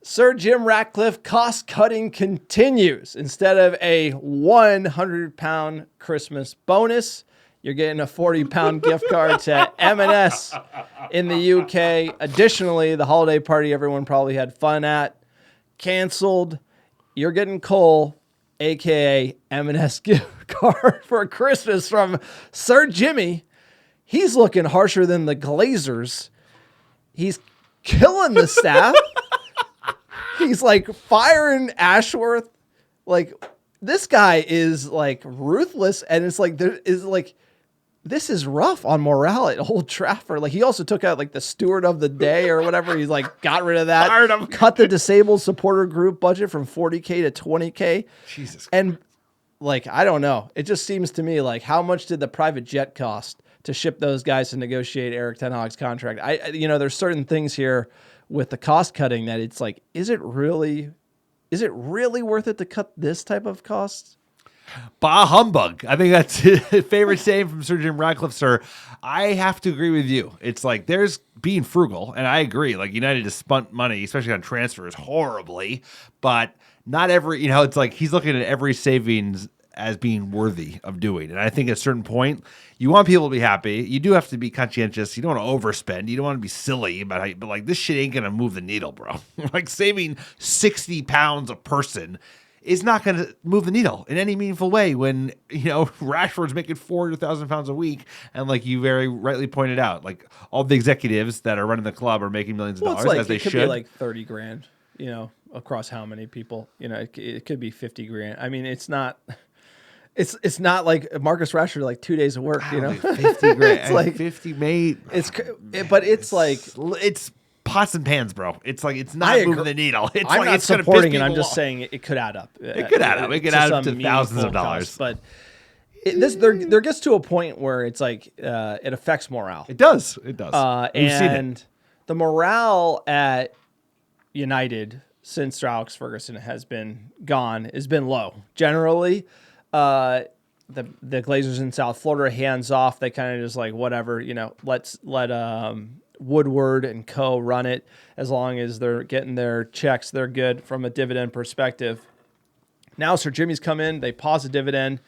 Sir Jim Ratcliffe cost cutting continues. Instead of a 100-pound Christmas bonus, you're getting a 40-pound gift card to M&S in the UK. Additionally, the holiday party everyone probably had fun at, canceled. You're getting coal, a.k.a. M&S gift card for Christmas from Sir Jimmy. He's looking harsher than the Glazers. He's killing the staff. He's like firing Ashworth. Like, this guy is like ruthless. And it's like, there is like, this is rough on morale at Old Trafford. Like, he also took out like the steward of the day or whatever. He's like, got rid of that. Cut the disabled supporter group budget from 40K to 20K. Jesus. And like, I don't know. It just seems to me like, how much did the private jet cost to ship those guys to negotiate Eric Ten Hag's contract? There's certain things here with the cost cutting that it's like, is it really worth it to cut this type of costs? Bah humbug. I think that's his favorite saying from Sir Jim Ratcliffe, sir. I have to agree with you. It's like, there's being frugal, and I agree. Like, United has spent money, especially on transfers, horribly, but not every, it's like he's looking at every savings as being worthy of doing. And I think at a certain point, you want people to be happy. You do have to be conscientious. You don't want to overspend. You don't want to be silly about it. But like, this shit ain't going to move the needle, bro. Like, saving 60 pounds a person is not going to move the needle in any meaningful way when, Rashford's making 400,000 pounds a week. And like you very rightly pointed out, like all the executives that are running the club are making millions of dollars, as they should. It could be like 30 grand, across how many people, it could be 50 grand. I mean, it's not like Marcus Rashford, like 2 days of work, 50 grand. It's like 50, mate. It's pots and pans, bro. It's like, it's not moving the needle. It's I'm like, not it's going to supporting it. I'm just saying it could add up. It could add up. It could add up to thousands of dollars. But there gets to a point where it's like it affects morale. It does. It does. And the morale at United since Sir Alex Ferguson has been low. Generally, the Glazers in South Florida, hands off. They kind of just like, whatever, let Woodward and co run it. As long as they're getting their checks, they're good from a dividend perspective. Now Sir Jimmy's come in, they pause the dividend,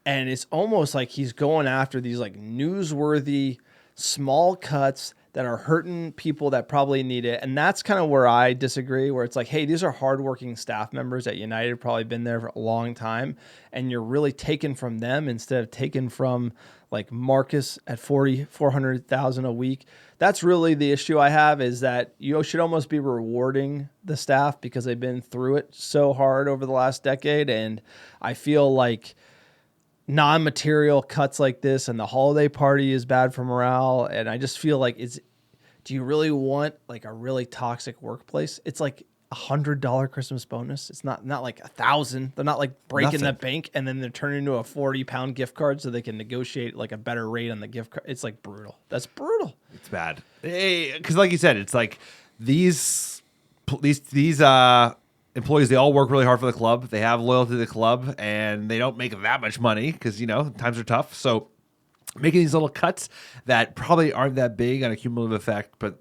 and it's almost like he's going after these like newsworthy small cuts that are hurting people that probably need it. And that's kind of where I disagree, where it's like, hey, these are hardworking staff members at United, probably been there for a long time, and you're really taking from them instead of taking from like Marcus at 400,000 a week. That's really the issue I have, is that you should almost be rewarding the staff because they've been through it so hard over the last decade. And I feel like non-material cuts like this and the holiday party is bad for morale. And I just feel like do you really want like a really toxic workplace? It's like $100 Christmas bonus. It's not like 1,000. They're not like breaking the bank and then they're turning into a 40-pound gift card so they can negotiate like a better rate on the gift card. It's like brutal. That's brutal. It's bad. Because like you said, it's like these employees, they all work really hard for the club. They have loyalty to the club and they don't make that much money because, times are tough. So making these little cuts that probably aren't that big on a cumulative effect, but,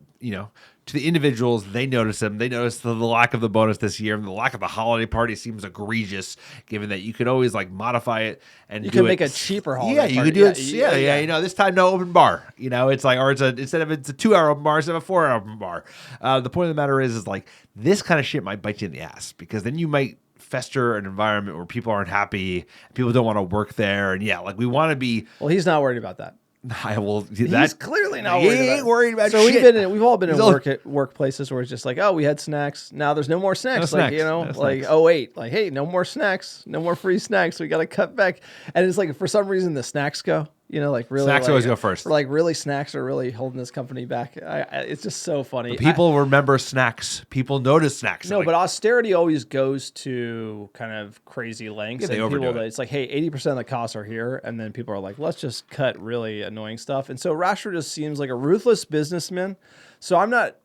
to the individuals, they notice them. They notice the lack of the bonus this year, and the lack of the holiday party seems egregious, given that you could always like modify it and you can make a cheaper holiday party. You could do it. Yeah. This time no open bar. It's like, or instead of it's a 2-hour open bar, instead of a 4-hour open bar. The point of the matter is like this kind of shit might bite you in the ass, because then you might fester an environment where people aren't happy, people don't want to work there, and we want to be. Well, he's not worried about that. He's clearly not worried about so shit. We've all been in workplaces where it's just like, oh, we had snacks. Now there's no more snacks. Oh wait, like, hey, no more snacks, no more free snacks. We got to cut back. And it's like, for some reason the snacks go. Like really, snacks always go first. Like really, snacks are really holding this company back. It's just so funny. But people remember snacks. People notice snacks. No, but austerity always goes to kind of crazy lengths. Yeah, they overdo it. It's like, hey, 80% of the costs are here, and then people are like, let's just cut really annoying stuff. And so Rashford just seems like a ruthless businessman. So I'm not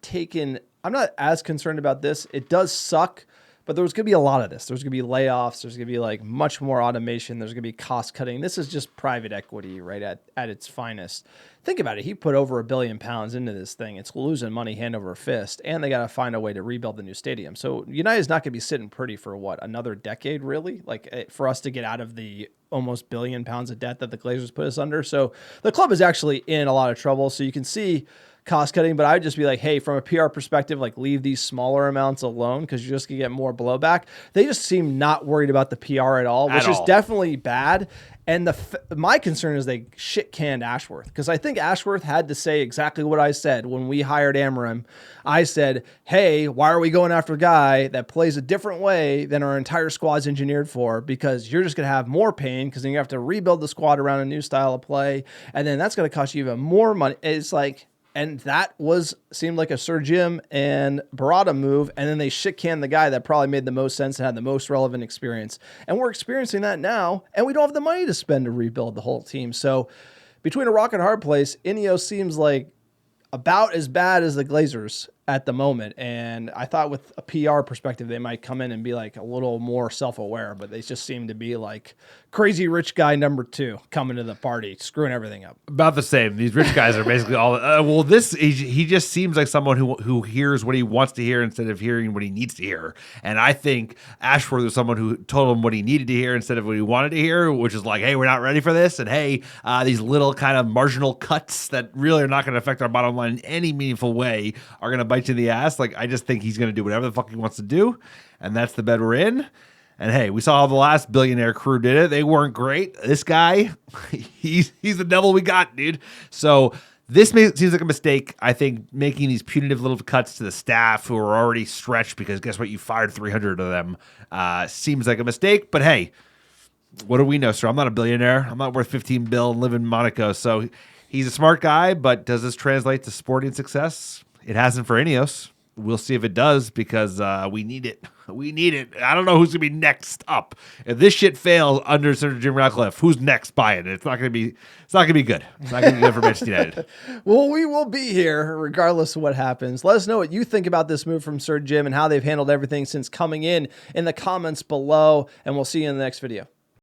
as concerned about this. It does suck. But there was going to be a lot of this. There's going to be layoffs. There's going to be like much more automation. There's going to be cost cutting. This is just private equity, right, at its finest. Think about it. He put over £1 billion into this thing. It's losing money hand over fist, and they got to find a way to rebuild the new stadium. So United's not going to be sitting pretty for what, another decade, really? Like for us to get out of the almost £1 billion of debt that the Glazers put us under. So the club is actually in a lot of trouble. So you can see cost cutting, but I would just be like, hey, from a PR perspective, like leave these smaller amounts alone because you're just gonna get more blowback. They just seem not worried about the PR at all, which is definitely bad. And my concern is they shit canned Ashworth, because I think Ashworth had to say exactly what I said when we hired Amram. I said, hey, why are we going after a guy that plays a different way than our entire squad's engineered for? Because you're just going to have more pain, because then you have to rebuild the squad around a new style of play. And then that's going to cost you even more money. It's like, and that seemed like a Sir Jim and Barada move. And then they shit canned the guy that probably made the most sense and had the most relevant experience. And we're experiencing that now, and we don't have the money to spend to rebuild the whole team. So between a rock and a hard place, INEOS seems like about as bad as the Glazers at the moment. And I thought with a PR perspective, they might come in and be like a little more self-aware, but they just seem to be like crazy rich guy number 2 coming to the party, screwing everything up. About the same. These rich guys are basically all. He just seems like someone who hears what he wants to hear instead of hearing what he needs to hear. And I think Ashworth was someone who told him what he needed to hear instead of what he wanted to hear, which is like, hey, we're not ready for this, and hey, these little kind of marginal cuts that really are not going to affect our bottom line in any meaningful way are going to bite you in the ass. Like, I just think he's going to do whatever the fuck he wants to do, and that's the bed we're in. And hey, we saw how the last billionaire crew did it. They weren't great. This guy, he's the devil we got, dude. So this seems like a mistake. I think making these punitive little cuts to the staff who are already stretched, because guess what? You fired 300 of them. Seems like a mistake. But hey, what do we know, sir? I'm not a billionaire. I'm not worth 15 bill and live in Monaco. So he's a smart guy, but does this translate to sporting success? It hasn't for INEOS. We'll see if it does, because we need it. We need it. I don't know who's going to be next up. If this shit fails under Sir Jim Ratcliffe, who's next buying it? It's not going to be good. It's not going to be good for Manchester United. Well, we will be here regardless of what happens. Let us know what you think about this move from Sir Jim and how they've handled everything since coming in the comments below, and we'll see you in the next video.